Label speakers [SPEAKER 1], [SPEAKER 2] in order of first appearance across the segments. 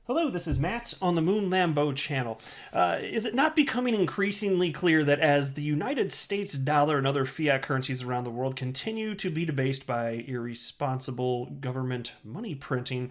[SPEAKER 1] Hello, this is Matt on the Moon Lambeau channel. Is it not becoming increasingly clear that as the United States dollar and other fiat currencies around the world continue to be debased by irresponsible government money printing,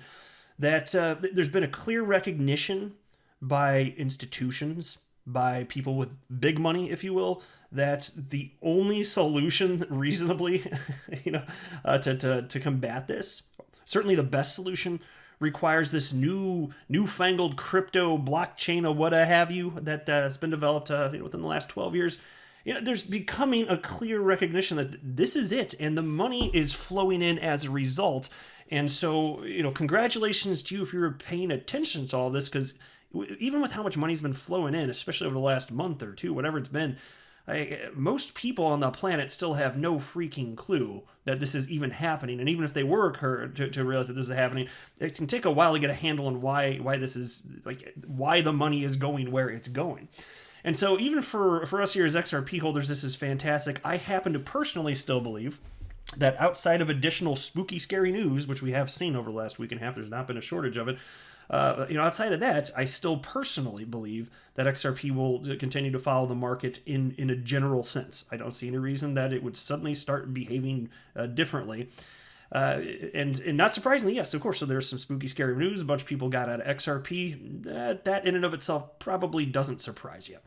[SPEAKER 1] that there's been a clear recognition by institutions, by people with big money, if you will, that the only solution reasonably, to combat this, certainly the best solution, requires this newfangled crypto blockchain or what have you that has been developed within the last 12 years. There's becoming a clear recognition that this is it, and the money is flowing in as a result. And so, congratulations to you if you're paying attention to all this, because even with how much money's been flowing in, especially over the last month or two, whatever it's been, most people on the planet still have no freaking clue that this is even happening. And even if they were to realize that this is happening, it can take a while to get a handle on why this is, why the money is going where it's going. And so even for us here as XRP holders, this is fantastic. I happen to personally still believe that outside of additional spooky, scary news, which we have seen over the last week and a half, there's not been a shortage of it. Outside of that, I still personally believe that XRP will continue to follow the market in a general sense. I don't see any reason that it would suddenly start behaving differently. And not surprisingly, yes, of course, so there's some spooky, scary news. A bunch of people got out of XRP. That in and of itself probably doesn't surprise you.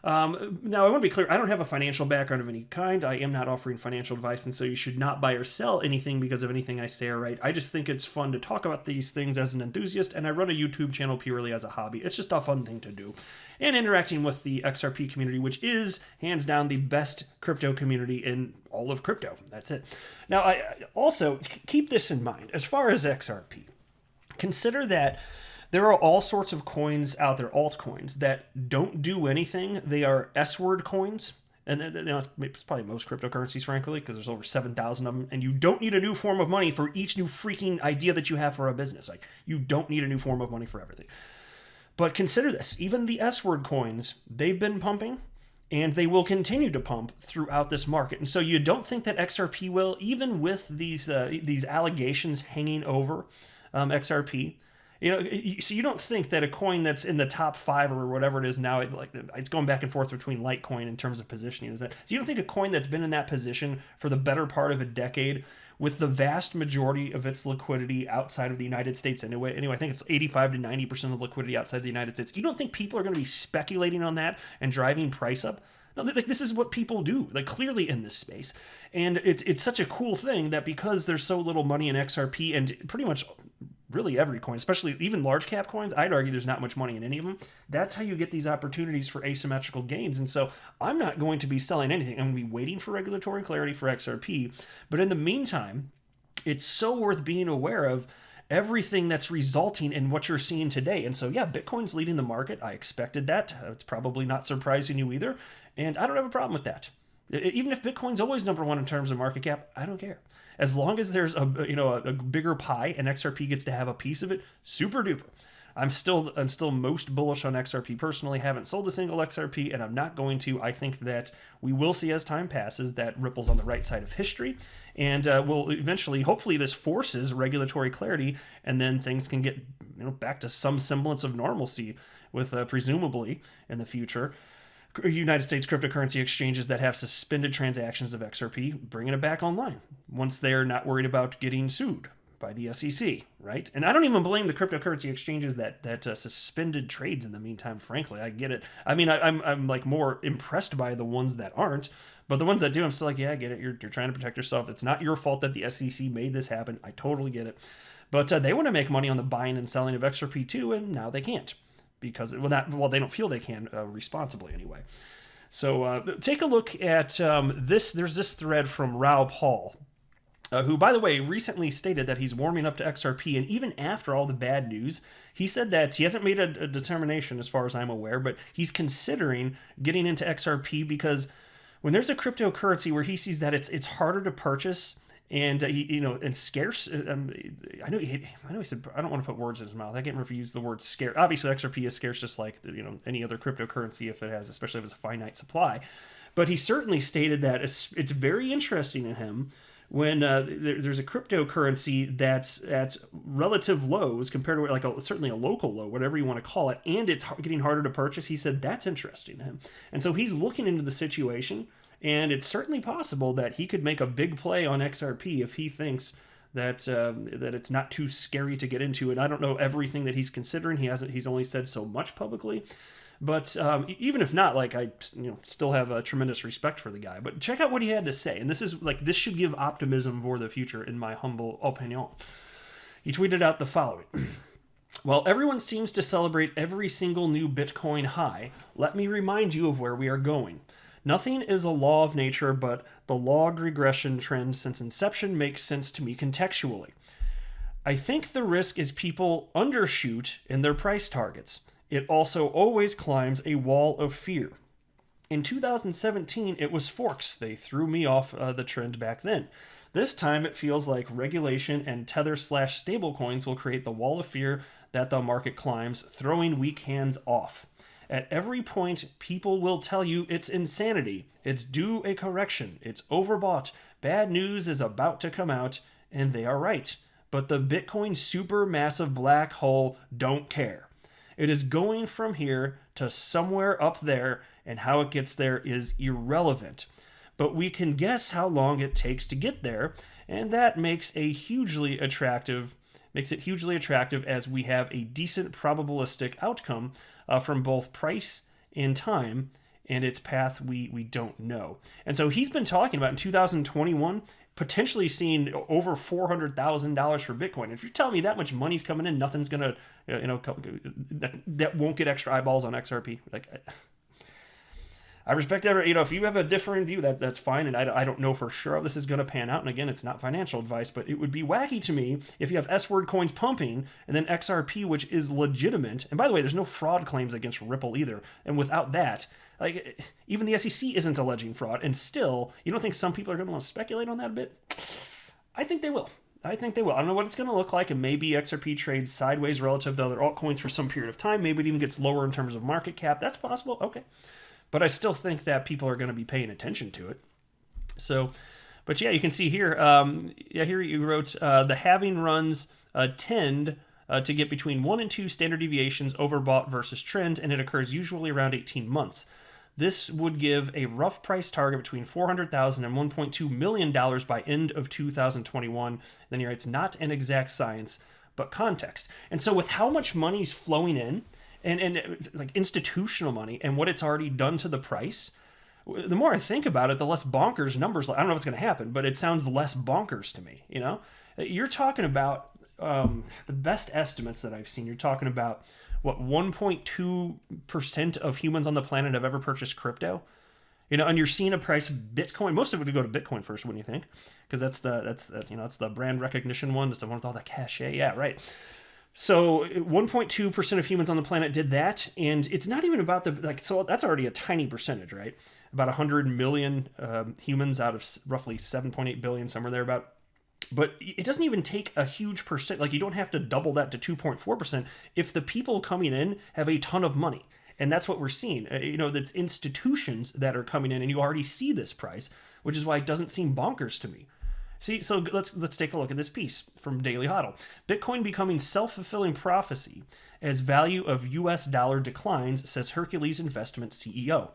[SPEAKER 1] Now, I want to be clear, I don't have a financial background of any kind. I am not offering financial advice, and so you should not buy or sell anything because of anything I say or write. I just think it's fun to talk about these things as an enthusiast, and I run a YouTube channel purely as a hobby. It's just a fun thing to do. And interacting with the XRP community, which is, hands down, the best crypto community in all of crypto. That's it. Now, I also keep this in mind. As far as XRP, consider that there are all sorts of coins out there, altcoins, that don't do anything. They are S-word coins. And it's probably most cryptocurrencies, frankly, because there's over 7,000 of them. And you don't need a new form of money for each new freaking idea that you have for a business. You don't need a new form of money for everything. But consider this. Even the S-word coins, they've been pumping, and they will continue to pump throughout this market. And so you don't think that XRP will, even with these allegations hanging over XRP, so you don't think that a coin that's in the top 5 or whatever it is now, it's going back and forth between Litecoin in terms of positioning. So you don't think a coin that's been in that position for the better part of a decade, with the vast majority of its liquidity outside of the United States anyway, I think it's 85 to 90% of liquidity outside the United States. You don't think people are going to be speculating on that and driving price up? No, this is what people do, clearly in this space. And it's such a cool thing that because there's so little money in XRP and pretty much really every coin, especially even large cap coins, I'd argue there's not much money in any of them. That's how you get these opportunities for asymmetrical gains. And so I'm not going to be selling anything. I'm going to be waiting for regulatory clarity for XRP. But in the meantime, it's so worth being aware of everything that's resulting in what you're seeing today. And so, yeah, Bitcoin's leading the market. I expected that. It's probably not surprising you either. And I don't have a problem with that. Even if Bitcoin's always number one in terms of market cap, I don't care. As long as there's a bigger pie and XRP gets to have a piece of it, super duper. I'm still most bullish on XRP personally. Haven't sold a single XRP, and I'm not going to. I think that we will see as time passes that Ripple's on the right side of history, and we'll eventually, hopefully, this forces regulatory clarity, and then things can get back to some semblance of normalcy with presumably in the future United States cryptocurrency exchanges that have suspended transactions of XRP, bringing it back online once they're not worried about getting sued by the SEC, right? And I don't even blame the cryptocurrency exchanges that suspended trades in the meantime, frankly. I get it. I mean, I'm more impressed by the ones that aren't, but the ones that do, I'm still yeah, I get it. You're trying to protect yourself. It's not your fault that the SEC made this happen. I totally get it. But they want to make money on the buying and selling of XRP too, and now they can't. Because they don't feel they can responsibly anyway. So take a look at this. There's this thread from Raoul Paul, who, by the way, recently stated that he's warming up to XRP. And even after all the bad news, he said that he hasn't made a determination as far as I'm aware, but he's considering getting into XRP because when there's a cryptocurrency where he sees that it's harder to purchase and and scarce. I know he said, I don't want to put words in his mouth. I can't remember if he used the word scarce. Obviously, XRP is scarce, just like any other cryptocurrency, especially if it's a finite supply. But he certainly stated that it's very interesting to him when there's a cryptocurrency that's at relative lows compared to like certainly a local low, whatever you want to call it, and it's getting harder to purchase, he said that's interesting to him. And so he's looking into the situation, and it's certainly possible that he could make a big play on XRP if he thinks that that it's not too scary to get into. And I don't know everything that he's considering. He's only said so much publicly. But even if not, like I still have a tremendous respect for the guy. But check out what he had to say. And this should give optimism for the future, in my humble opinion. He tweeted out the following. While everyone seems to celebrate every single new Bitcoin high, let me remind you of where we are going. Nothing is a law of nature, but the log regression trend since inception makes sense to me contextually. I think the risk is people undershoot in their price targets. It also always climbs a wall of fear. In 2017, it was forks. They threw me off the trend back then. This time, it feels like regulation and tether/stablecoins will create the wall of fear that the market climbs, throwing weak hands off. At every point, people will tell you it's insanity, it's due a correction, it's overbought, bad news is about to come out, and they are right. But the Bitcoin supermassive black hole don't care. It is going from here to somewhere up there, and how it gets there is irrelevant. But we can guess how long it takes to get there, and that makes it hugely attractive as we have a decent probabilistic outcome from both price and time, and its path we don't know. And so he's been talking about in 2021 potentially seeing over $400,000 for Bitcoin. If you're telling me that much money's coming in, nothing's gonna, that won't get extra eyeballs on XRP. Like, I respect every, if you have a different view, that's fine, and I don't know for sure how this is going to pan out. And again, it's not financial advice, but it would be wacky to me if you have S-word coins pumping and then XRP, which is legitimate. And by the way, there's no fraud claims against Ripple either. And without that, like, even the SEC isn't alleging fraud, and still, you don't think some people are going to want to speculate on that a bit? I think they will. I don't know what it's going to look like, and maybe XRP trades sideways relative to other altcoins for some period of time. Maybe it even gets lower in terms of market cap. That's possible. Okay. But I still think that people are going to be paying attention to it. So, but yeah, you can see here. Here you wrote the halving runs tend to get between 1 and 2 standard deviations overbought versus trends, and it occurs usually around 18 months. This would give a rough price target between $400,000 and $1.2 million by end of 2021. Then he writes, not an exact science, but context. And so with how much money's flowing in, and like institutional money, and what it's already done to the price, the more I think about it, the less bonkers numbers. I don't know if it's going to happen, but it sounds less bonkers to me. You're talking about the best estimates that I've seen. You're talking about what 1.2% of humans on the planet have ever purchased crypto. And you're seeing a price of Bitcoin. Most of it would go to Bitcoin first, wouldn't you think? Because that's the brand recognition one. It's the one with all that cachet. Yeah, right. So 1.2% of humans on the planet did that, and it's not even about so that's already a tiny percentage, right? About 100 million humans out of roughly 7.8 billion, somewhere there about. But it doesn't even take a huge percent. Like, you don't have to double that to 2.4% if the people coming in have a ton of money. And that's what we're seeing. That's institutions that are coming in, and you already see this price, which is why it doesn't seem bonkers to me. See, so let's take a look at this piece from Daily Hodl. Bitcoin becoming self-fulfilling prophecy as value of U.S. dollar declines, says Hercules Investments CEO.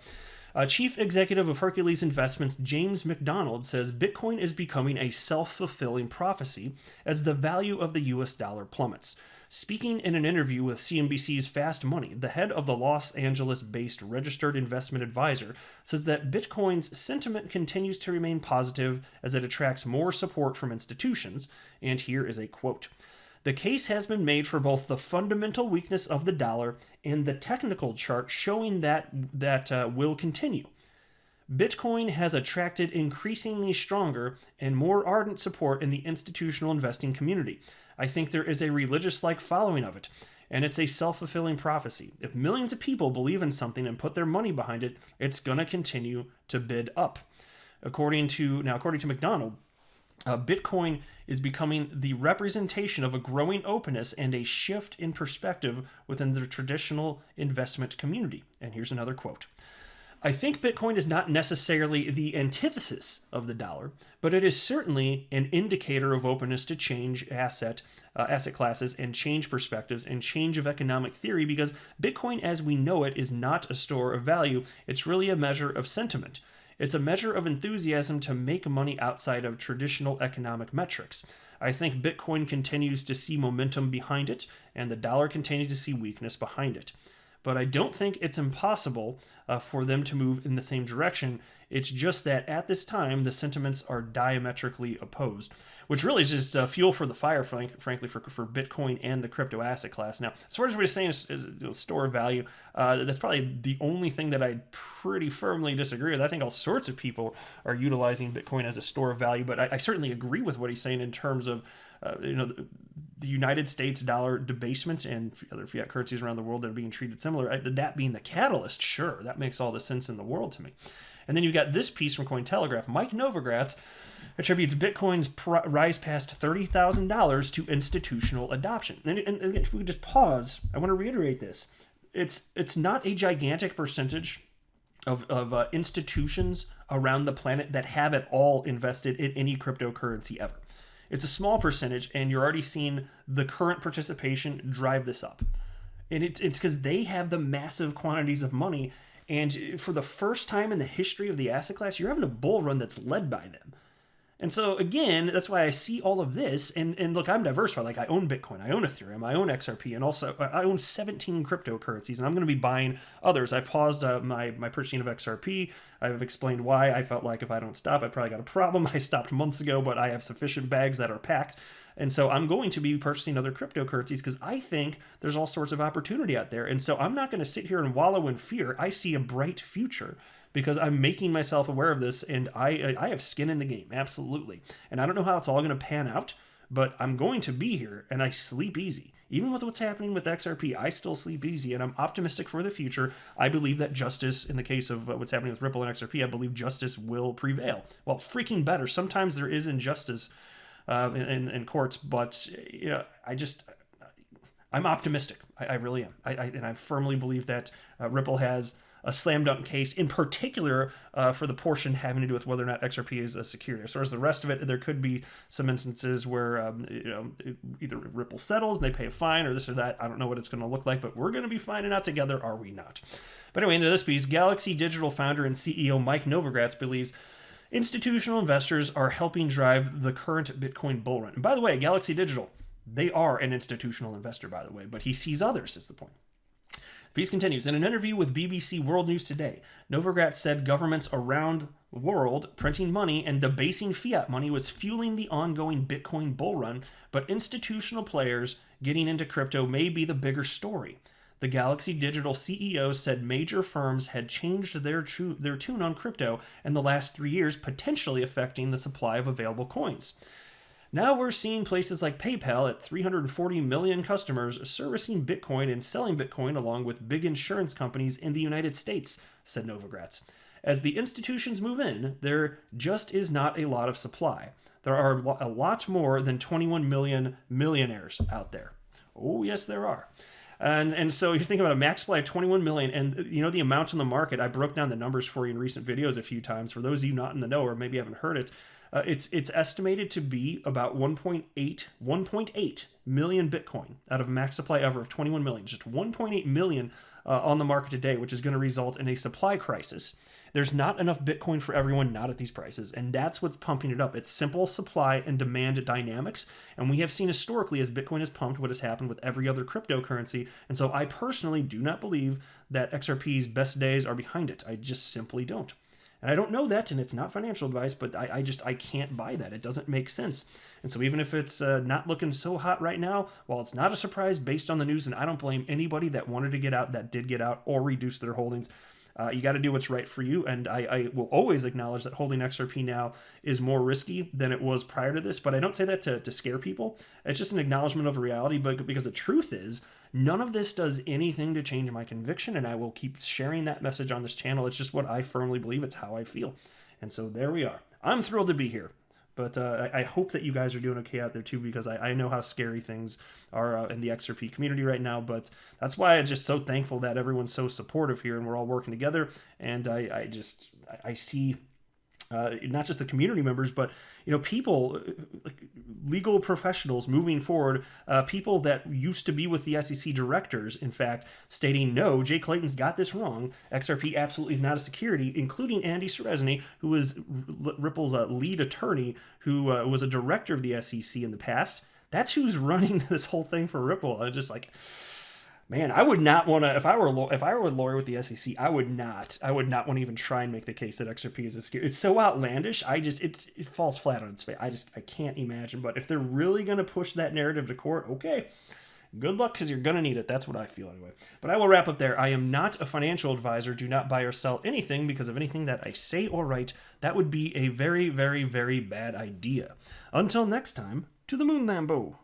[SPEAKER 1] Chief Executive of Hercules Investments, James McDonald, says Bitcoin is becoming a self-fulfilling prophecy as the value of the U.S. dollar plummets. Speaking in an interview with CNBC's Fast Money, the head of the Los Angeles-based registered investment advisor says that Bitcoin's sentiment continues to remain positive as it attracts more support from institutions. And here is a quote. The case has been made for both the fundamental weakness of the dollar and the technical chart showing that will continue. Bitcoin has attracted increasingly stronger and more ardent support in the institutional investing community. I think there is a religious-like following of it, and it's a self-fulfilling prophecy. If millions of people believe in something and put their money behind it, it's going to continue to bid up. According to McDonald, Bitcoin is becoming the representation of a growing openness and a shift in perspective within the traditional investment community. And here's another quote. I think Bitcoin is not necessarily the antithesis of the dollar, but it is certainly an indicator of openness to change asset classes and change perspectives and change of economic theory, because Bitcoin as we know it is not a store of value. It's really a measure of sentiment. It's a measure of enthusiasm to make money outside of traditional economic metrics. I think Bitcoin continues to see momentum behind it, and the dollar continues to see weakness behind it. But I don't think it's impossible for them to move in the same direction. It's just that at this time, the sentiments are diametrically opposed, which really is just fuel for the fire, frankly, for Bitcoin and the crypto asset class. Now, as far as we're saying is store of value, that's probably the only thing that I pretty firmly disagree with. I think all sorts of people are utilizing Bitcoin as a store of value, but I certainly agree with what he's saying in terms of the United States dollar debasement and other fiat currencies around the world that are being treated similar. That being the catalyst, sure, that makes all the sense in the world to me. And then you've got this piece from Cointelegraph. Mike Novogratz attributes Bitcoin's rise past $30,000 to institutional adoption. And again, if we could just pause, I want to reiterate this. It's not a gigantic percentage of institutions around the planet that have at all invested in any cryptocurrency ever. It's a small percentage, and you're already seeing the current participation drive this up. And it's because they have the massive quantities of money, and for the first time in the history of the asset class, you're having a bull run that's led by them. And so, again, that's why I see all of this. And look, I'm diversified. Like, I own Bitcoin, I own Ethereum, I own XRP, and also I own 17 cryptocurrencies, and I'm going to be buying others. I paused my purchasing of XRP. I've explained why. I felt like if I don't stop, I probably got a problem. I stopped months ago, but I have sufficient bags that are packed. And so I'm going to be purchasing other cryptocurrencies because I think there's all sorts of opportunity out there. And so I'm not going to sit here and wallow in fear. I see a bright future, because I'm making myself aware of this, and I have skin in the game, absolutely. And I don't know how it's all going to pan out, but I'm going to be here, and I sleep easy. Even with what's happening with XRP, I still sleep easy, and I'm optimistic for the future. I believe that justice, in the case of what's happening with Ripple and XRP, I believe justice will prevail. Well, freaking better. Sometimes there is injustice in courts, but I'm optimistic. I really am. And I firmly believe that Ripple has a slam dunk case, in particular for the portion having to do with whether or not XRP is a security. As far as the rest of it, there could be some instances where either Ripple settles and they pay a fine or this or that. I don't know what it's going to look like, but we're going to be finding out together, are we not? But anyway, into this piece, Galaxy Digital founder and CEO Mike Novogratz believes institutional investors are helping drive the current Bitcoin bull run. And by the way, Galaxy Digital, they are an institutional investor, by the way, but he sees others, is the point. The piece continues. In an interview with BBC World News Today, Novogratz said governments around the world printing money and debasing fiat money was fueling the ongoing Bitcoin bull run, but institutional players getting into crypto may be the bigger story. The Galaxy Digital CEO said major firms had changed their tune on crypto in the last 3 years, potentially affecting the supply of available coins. Now we're seeing places like PayPal at 340 million customers servicing Bitcoin and selling Bitcoin along with big insurance companies in the United States, said Novogratz. As the institutions move in, there just is not a lot of supply. There are a lot more than 21 million millionaires out there. Oh, yes, there are. And so you're thinking about a max supply of 21 million, and the amount in the market, I broke down the numbers for you in recent videos a few times. For those of you not in the know or maybe haven't heard it, it's estimated to be about 1.8 million Bitcoin out of a max supply ever of 21 million. Just 1.8 million on the market today, which is going to result in a supply crisis. There's not enough Bitcoin for everyone, not at these prices, and that's what's pumping it up. It's simple supply and demand dynamics, and we have seen historically as Bitcoin has pumped what has happened with every other cryptocurrency, and so I personally do not believe that XRP's best days are behind it. I just simply don't. And I don't know that, and it's not financial advice, but I can't buy that. It doesn't make sense. And so even if it's not looking so hot right now, while it's not a surprise based on the news, and I don't blame anybody that wanted to get out, that did get out, or reduce their holdings, you got to do what's right for you. And I will always acknowledge that holding XRP now is more risky than it was prior to this, but I don't say that to scare people. It's just an acknowledgement of reality, but because the truth is, none of this does anything to change my conviction, and I will keep sharing that message on this channel. It's just what I firmly believe. It's how I feel. And so there we are. I'm thrilled to be here. But I hope that you guys are doing okay out there too, because I know how scary things are in the XRP community right now. But that's why I'm just so thankful that everyone's so supportive here and we're all working together. And I see not just the community members, but people, like legal professionals moving forward, people that used to be with the SEC directors, in fact, stating no, Jay Clayton's got this wrong. XRP absolutely is not a security, including Andy Serezny, who was Ripple's lead attorney, who was a director of the SEC in the past. That's who's running this whole thing for Ripple. I'm just like, man, I would not want to. If I were a lawyer with the SEC, I would not want to even try and make the case that XRP is a security. It's so outlandish. It falls flat on its face. I can't imagine. But if they're really going to push that narrative to court, okay, good luck, because you're going to need it. That's what I feel anyway. But I will wrap up there. I am not a financial advisor. Do not buy or sell anything because of anything that I say or write. That would be a very, very, very bad idea. Until next time, to the moon, Lambo.